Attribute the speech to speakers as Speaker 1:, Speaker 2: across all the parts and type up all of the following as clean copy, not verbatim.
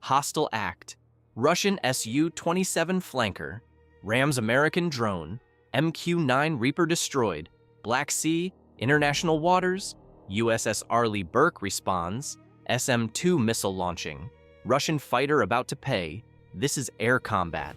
Speaker 1: Hostile act. Russian Su-27 flanker. Rams American drone. MQ-9 Reaper destroyed. Black Sea, international waters. USS Arleigh Burke responds. SM-2 missile launching. Russian fighter about to pay. This is air combat.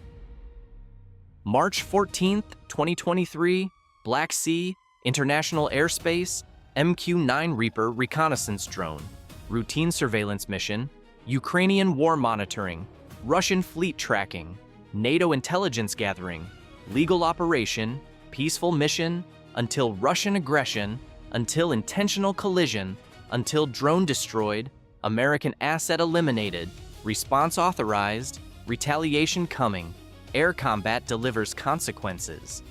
Speaker 1: March 14th, 2023, Black Sea, international airspace, MQ-9 Reaper reconnaissance drone, routine surveillance mission, Ukrainian war monitoring, Russian fleet tracking, NATO intelligence gathering, legal operation, peaceful mission, until Russian aggression, until intentional collision, until drone destroyed, American asset eliminated, response authorized, retaliation coming, air combat delivers consequences.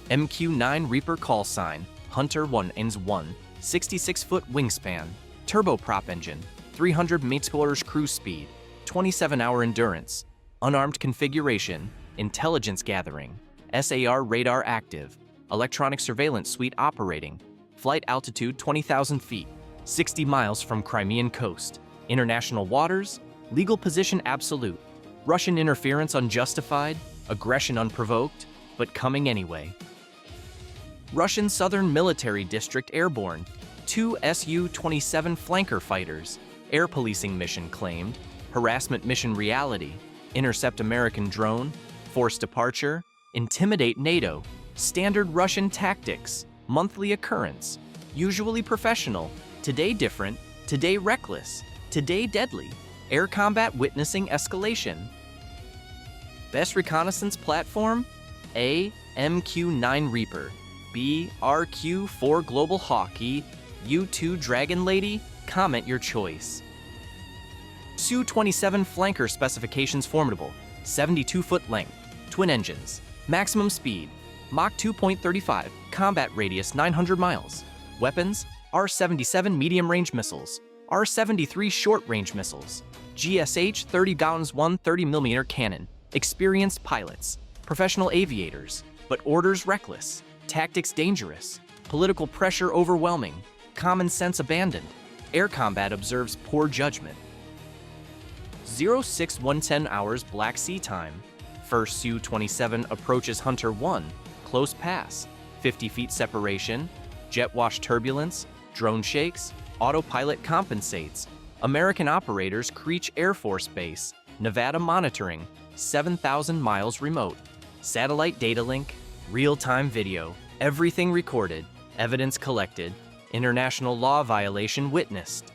Speaker 1: MQ-9 Reaper call sign, Hunter 1 ends 1, 66-foot wingspan, turboprop engine, 300 mph cruise speed, 27-hour endurance, unarmed configuration, intelligence gathering, SAR radar active, electronic surveillance suite operating, flight altitude 20,000 feet, 60 miles from Crimean coast, international waters, legal position absolute, Russian interference unjustified, aggression unprovoked, but coming anyway. Russian Southern Military District airborne, 2 Su-27 flanker fighters, air policing mission claimed, harassment mission reality, intercept American drone, force departure, intimidate NATO, standard Russian tactics, monthly occurrence, usually professional, today different, today reckless, today deadly, air combat witnessing escalation. Best reconnaissance platform? A. MQ-9 Reaper. B. RQ-4 Global Hawk. E. U-2 Dragon Lady? Comment your choice. Su-27 flanker specifications formidable, 72-foot length, twin engines, maximum speed, Mach 2.35, combat radius 900 miles. Weapons, R-77 medium-range missiles, R-73 short-range missiles, GSH 30 Gauss 130mm cannon, experienced pilots, professional aviators, but orders reckless, tactics dangerous, political pressure overwhelming, common sense abandoned, air combat observes poor judgment. 06:10 hours Black Sea time. First Su-27 approaches Hunter 1, close pass, 50 feet separation, jet wash turbulence, drone shakes, autopilot compensates, American operators Creech Air Force Base, Nevada monitoring, 7,000 miles remote, satellite data link, real-time video, everything recorded, evidence collected, international law violation witnessed.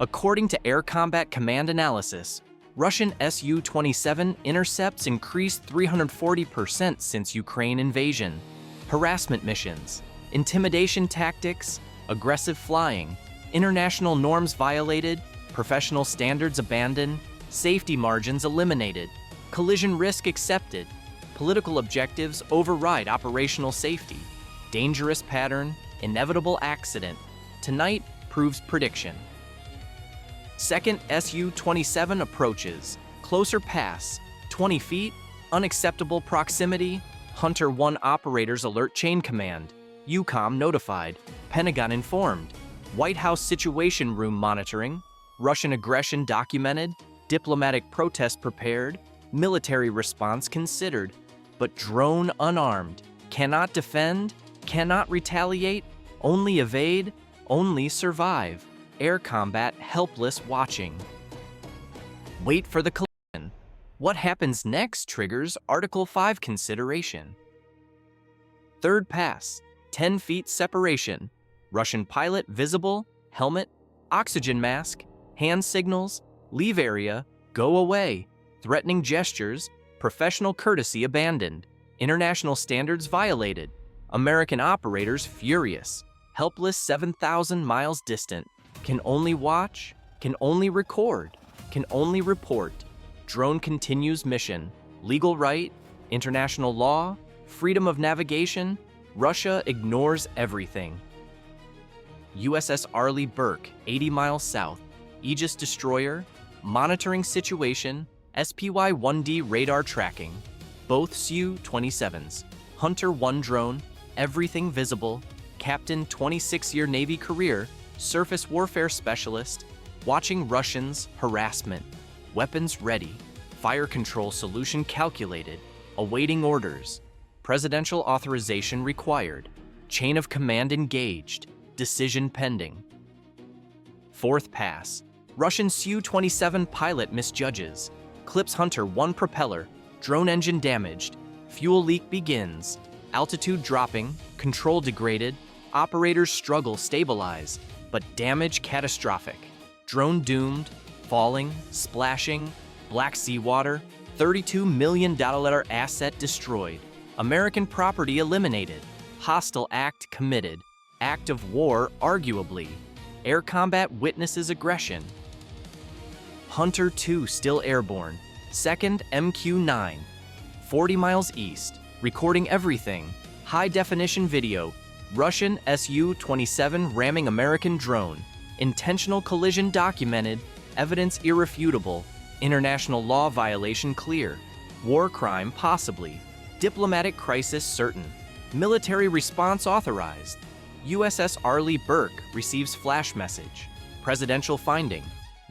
Speaker 1: According to Air Combat Command analysis, Russian Su-27 intercepts increased 340% since Ukraine invasion. Harassment missions, intimidation tactics, aggressive flying, international norms violated, professional standards abandoned, safety margins eliminated, collision risk accepted, political objectives override operational safety, dangerous pattern, inevitable accident, tonight proves prediction. Second Su-27 approaches, closer pass, 20 feet, unacceptable proximity, Hunter 1 operators alert chain command, EUCOM notified, Pentagon informed, White House Situation Room monitoring, Russian aggression documented, diplomatic protest prepared, military response considered, but drone unarmed, cannot defend, cannot retaliate, only evade, only survive. Air combat helpless watching. Wait for the collision. What happens next triggers Article 5 consideration. Third pass, 10 feet separation, Russian pilot visible, helmet, oxygen mask, hand signals, leave area, go away, threatening gestures, professional courtesy abandoned, international standards violated, American operators furious, helpless 7,000 miles distant, can only watch, can only record, can only report, drone continues mission, legal right, international law, freedom of navigation, Russia ignores everything. USS Arleigh Burke, 80 miles south, Aegis destroyer, monitoring situation, SPY-1D radar tracking, both Su-27s, Hunter 1 drone, everything visible, captain 26-year Navy career, surface warfare specialist, Watching Russians, harassment. Weapons ready. Fire control solution calculated. Awaiting orders. Presidential authorization required. Chain of command engaged. Decision pending. Fourth pass. Russian Su-27 pilot misjudges. Clips Hunter 1 propeller. Drone engine damaged. Fuel leak begins. Altitude dropping. Control degraded. Operators struggle stabilize, but damage catastrophic. Drone doomed. Falling. Splashing. Black Sea water. $32 million asset destroyed. American property eliminated. Hostile act committed. Act of war arguably. Air combat witnesses aggression. Hunter 2 still airborne. Second MQ-9. 40 miles east. Recording everything. High-definition video. Russian Su-27 ramming American drone. Intentional collision documented. Evidence irrefutable. International law violation clear. War crime possibly. Diplomatic crisis certain. Military response authorized. USS Arleigh Burke receives flash message. Presidential finding.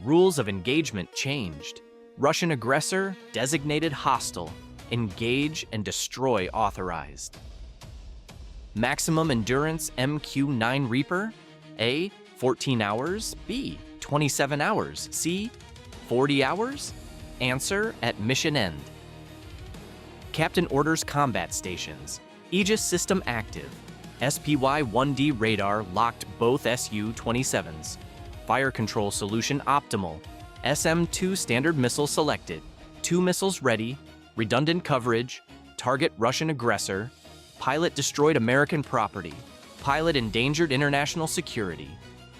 Speaker 1: Rules of engagement changed. Russian aggressor designated hostile. Engage and destroy authorized. Maximum endurance MQ-9 Reaper? A. 14 hours. B. 27 hours. C. 40 hours? Answer at mission end. Captain orders combat stations. Aegis system active. SPY-1D radar locked both Su-27s. Fire control solution optimal. SM-2 standard missile selected. 2 missiles ready. Redundant coverage. Target Russian aggressor. Pilot destroyed American property. Pilot endangered international security.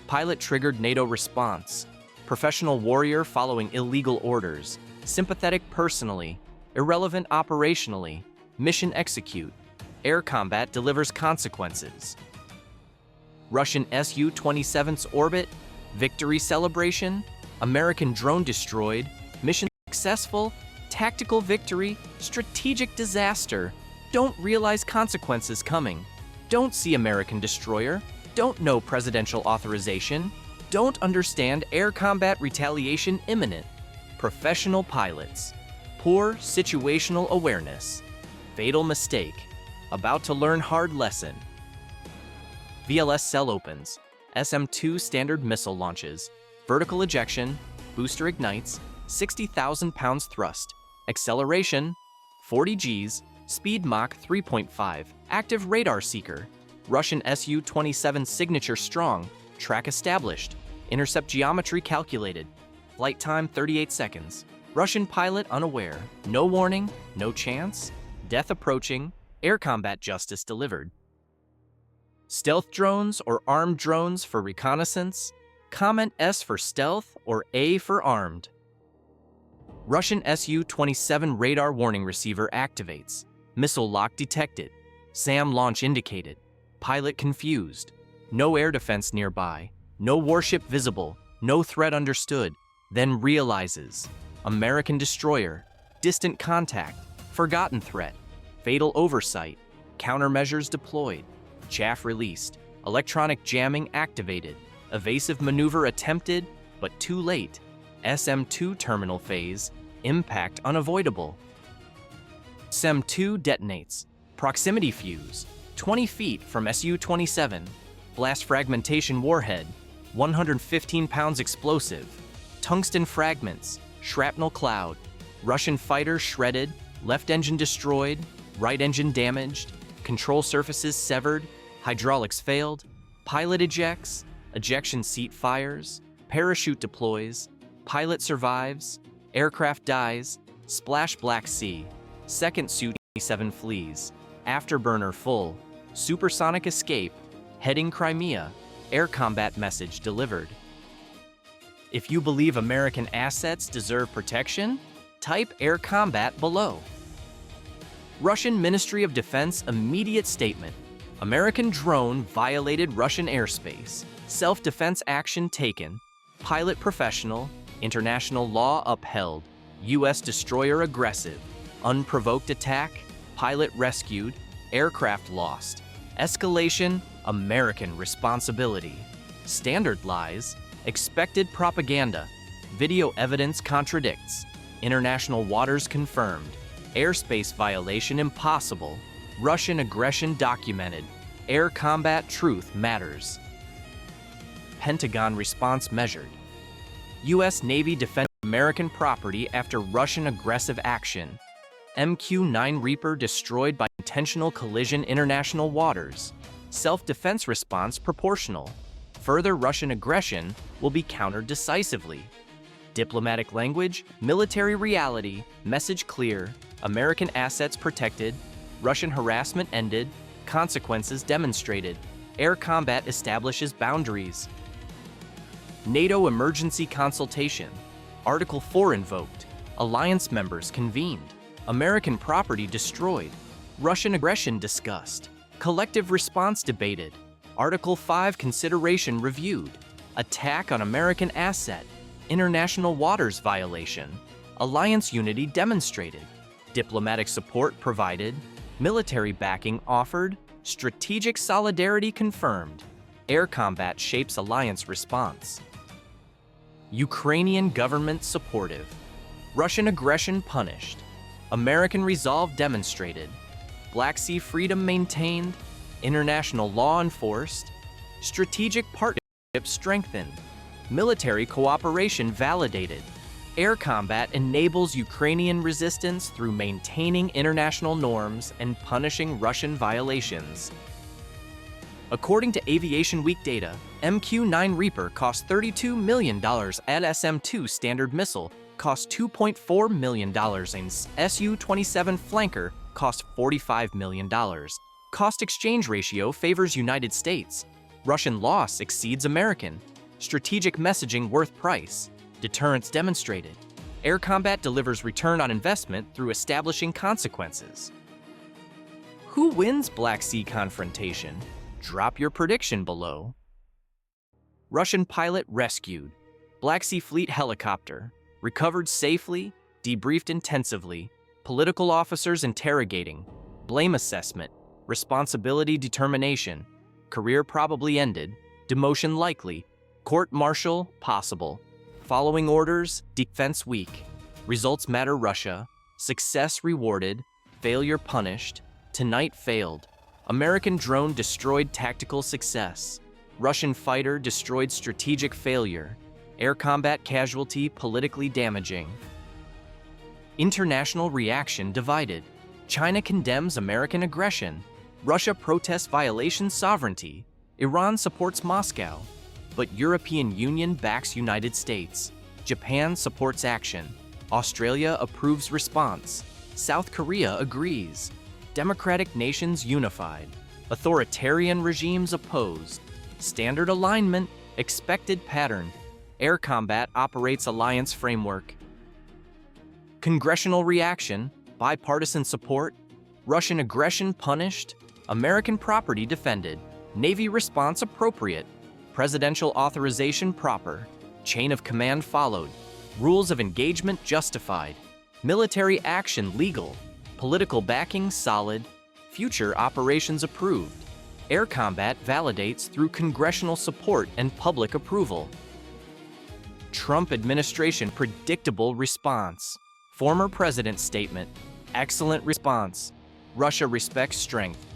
Speaker 1: Pilot triggered NATO response. Professional warrior following illegal orders. Sympathetic personally. Irrelevant operationally. Mission execute. Air combat delivers consequences. Russian Su-27's orbit. Victory celebration. American drone destroyed. Mission successful. Tactical victory. Strategic disaster. Don't realize consequences coming. Don't see American destroyer. Don't know presidential authorization. Don't understand air combat retaliation imminent. Professional pilots. Poor situational awareness. Fatal mistake. About to learn hard lesson. VLS cell opens. SM-2 standard missile launches. Vertical ejection. Booster ignites. 60,000 pounds thrust. Acceleration. 40 Gs. Speed Mach 3.5. Active radar seeker. Russian Su-27 signature strong. Track established. Intercept geometry calculated. Flight time 38 seconds. Russian pilot unaware. No warning. No chance. Death approaching. Air combat justice delivered. Stealth drones or armed drones for reconnaissance? Comment S for stealth or A for armed. Russian Su-27 radar warning receiver activates. Missile lock detected. SAM launch indicated. Pilot confused. No air defense nearby. No warship visible. No threat understood. Then realizes. American destroyer. Distant contact. Forgotten threat. Fatal oversight. Countermeasures deployed. Chaff released. Electronic jamming activated. Evasive maneuver attempted, but too late. SM-2 terminal phase. Impact unavoidable. SM-2 detonates. Proximity fuse. 20 feet from Su-27. Blast fragmentation warhead. 115 pounds explosive. Tungsten fragments. Shrapnel cloud. Russian fighter shredded. Left engine destroyed. Right engine damaged. Control surfaces severed. Hydraulics failed. Pilot ejects. Ejection seat fires. Parachute deploys. Pilot survives. Aircraft dies. Splash Black Sea. Second Su-27 flees. Afterburner full. Supersonic escape. Heading Crimea. Air combat message delivered. If you believe American assets deserve protection, type air combat below. Russian Ministry of Defense immediate statement. American drone violated Russian airspace. Self-defense action taken. Pilot professional. International law upheld. U.S. destroyer aggressive. Unprovoked attack. Pilot rescued. Aircraft lost. Escalation. American responsibility. Standard lies. Expected propaganda. Video evidence contradicts. International waters confirmed. Airspace violation impossible. Russian aggression documented. Air combat truth matters. Pentagon response measured. U.S. Navy defends American property after Russian aggressive action. MQ-9 Reaper destroyed by intentional collision international waters. Self-defense response proportional. Further Russian aggression will be countered decisively. Diplomatic language, military reality, message clear, American assets protected, Russian harassment ended, consequences demonstrated, air combat establishes boundaries. NATO emergency consultation, Article 4 invoked, alliance members convened, American property destroyed, Russian aggression discussed, collective response debated, Article 5 consideration reviewed, attack on American asset, international waters violation, alliance unity demonstrated, diplomatic support provided, military backing offered, strategic solidarity confirmed, air combat shapes alliance response. Ukrainian government supportive, Russian aggression punished, American resolve demonstrated, Black Sea freedom maintained, international law enforced, strategic partnership strengthened, military cooperation validated, air combat enables Ukrainian resistance through maintaining international norms and punishing Russian violations. According to Aviation Week data, MQ-9 Reaper cost $32 million at SM-2 Standard Missile, cost $2.4 million and Su-27 Flanker cost $45 million. Cost exchange ratio favors United States. Russian loss exceeds American. Strategic messaging worth price. Deterrence demonstrated. Air combat delivers return on investment through establishing consequences. Who wins Black Sea confrontation? Drop your prediction below. Russian pilot rescued. Black Sea Fleet helicopter. Recovered safely, debriefed intensively. Political officers interrogating. Blame assessment. Responsibility determination. Career probably ended. Demotion likely. Court-martial possible. Following orders, defense weak. Results matter Russia. Success rewarded. Failure punished. Tonight failed. American drone destroyed tactical success. Russian fighter destroyed strategic failure. Air combat casualty politically damaging. International reaction divided. China condemns American aggression. Russia protests violation sovereignty. Iran supports Moscow. But European Union backs United States. Japan supports action. Australia approves response. South Korea agrees. Democratic nations unified. Authoritarian regimes opposed. Standard alignment, expected pattern. Air combat operates alliance framework. Congressional reaction, bipartisan support. Russian aggression punished. American property defended. Navy response appropriate. Presidential authorization proper. Chain of command followed. Rules of engagement justified. Military action legal. Political backing solid. Future operations approved. Air combat validates through congressional support and public approval. Trump administration predictable response. Former president's statement. Excellent response. Russia respects strength.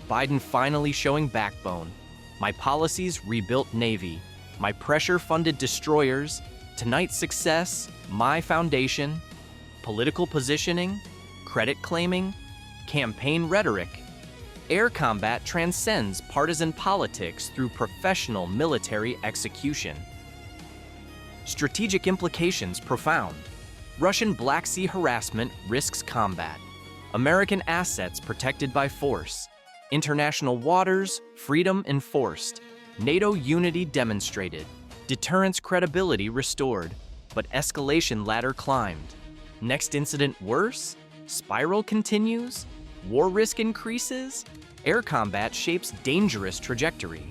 Speaker 1: Biden finally showing backbone. My policies rebuilt Navy. My pressure-funded destroyers. Tonight's success, my foundation. Political positioning, credit claiming, campaign rhetoric. Air combat transcends partisan politics through professional military execution. Strategic implications profound. Russian Black Sea harassment risks combat. American assets protected by force. International waters, freedom enforced. NATO unity demonstrated. Deterrence credibility restored. But escalation ladder climbed. Next incident worse? Spiral continues? War risk increases? Air combat shapes dangerous trajectory.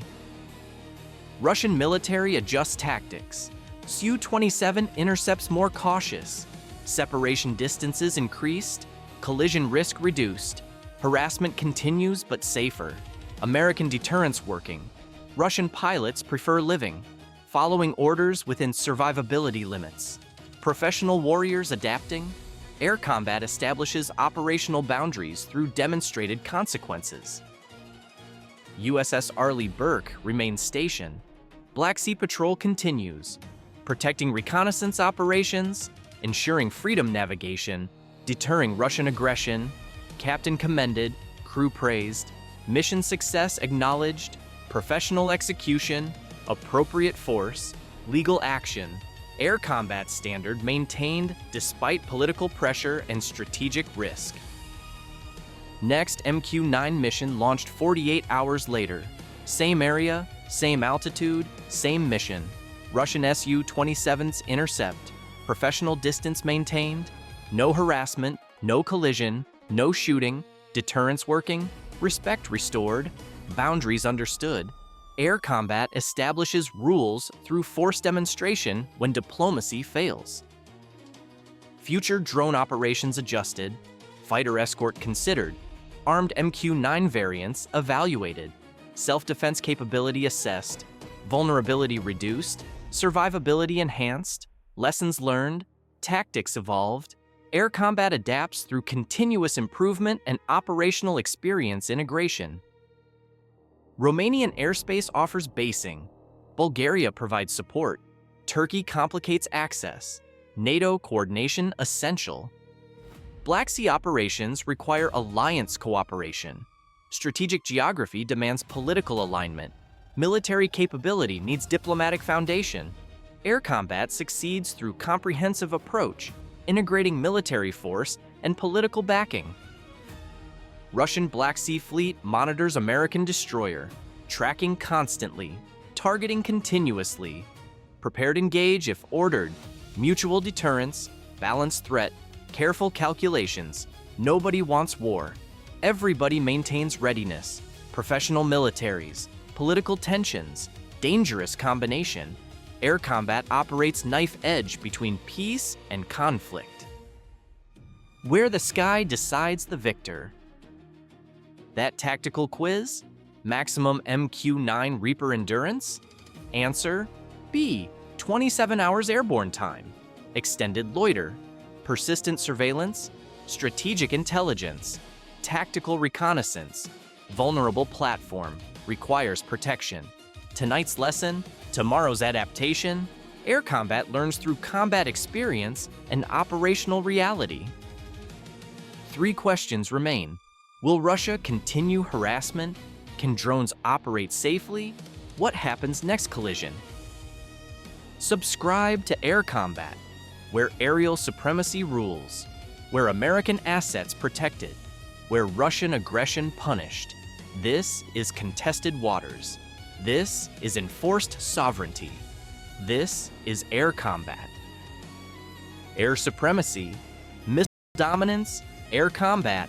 Speaker 1: Russian military adjusts tactics. Su-27 intercepts more cautious. Separation distances increased. Collision risk reduced. Harassment continues but safer. American deterrence working. Russian pilots prefer living. following orders within survivability limits, professional warriors adapting. Air combat establishes operational boundaries through demonstrated consequences. USS Arleigh Burke remains stationed. Black Sea Patrol continues, protecting reconnaissance operations, ensuring freedom navigation, deterring Russian aggression, captain commended, crew praised, mission success acknowledged, professional execution, appropriate force, legal action, air combat standard maintained despite political pressure and strategic risk. Next MQ-9 mission launched 48 hours later. Same area, same altitude, same mission. Russian Su-27s intercept. Professional distance maintained. No harassment, no collision, no shooting. Deterrence working. Respect restored. Boundaries understood. Air combat establishes rules through force demonstration when diplomacy fails. Future drone operations adjusted. Fighter escort considered. Armed MQ-9 variants evaluated. Self-defense capability assessed. Vulnerability reduced. Survivability enhanced. Lessons learned. Tactics evolved. Air combat adapts through continuous improvement and operational experience integration. Romanian airspace offers basing. Bulgaria provides support. Turkey complicates access. NATO coordination essential. Black Sea operations require alliance cooperation. Strategic geography demands political alignment. Military capability needs diplomatic foundation. Air combat succeeds through comprehensive approach, integrating military force and political backing. Russian Black Sea Fleet monitors American destroyer, tracking constantly, targeting continuously. Prepared engage if ordered, mutual deterrence, balanced threat, careful calculations. Nobody wants war. Everybody maintains readiness. Professional militaries, political tensions, dangerous combination. Air combat operates knife edge between peace and conflict. Where the sky decides the victor. That tactical quiz? Maximum MQ-9 Reaper endurance? Answer: B. 27 hours airborne time. Extended loiter. Persistent surveillance. Strategic intelligence. Tactical reconnaissance. Vulnerable platform. Requires protection. Tonight's lesson, tomorrow's adaptation. Air combat learns through combat experience and operational reality. 3 questions remain. Will Russia continue harassment? Can drones operate safely? What happens next collision? Subscribe to Air Combat, where aerial supremacy rules, where American assets protected, where Russian aggression punished. This is contested waters. This is enforced sovereignty. This is air combat. Air supremacy, missile dominance, air combat,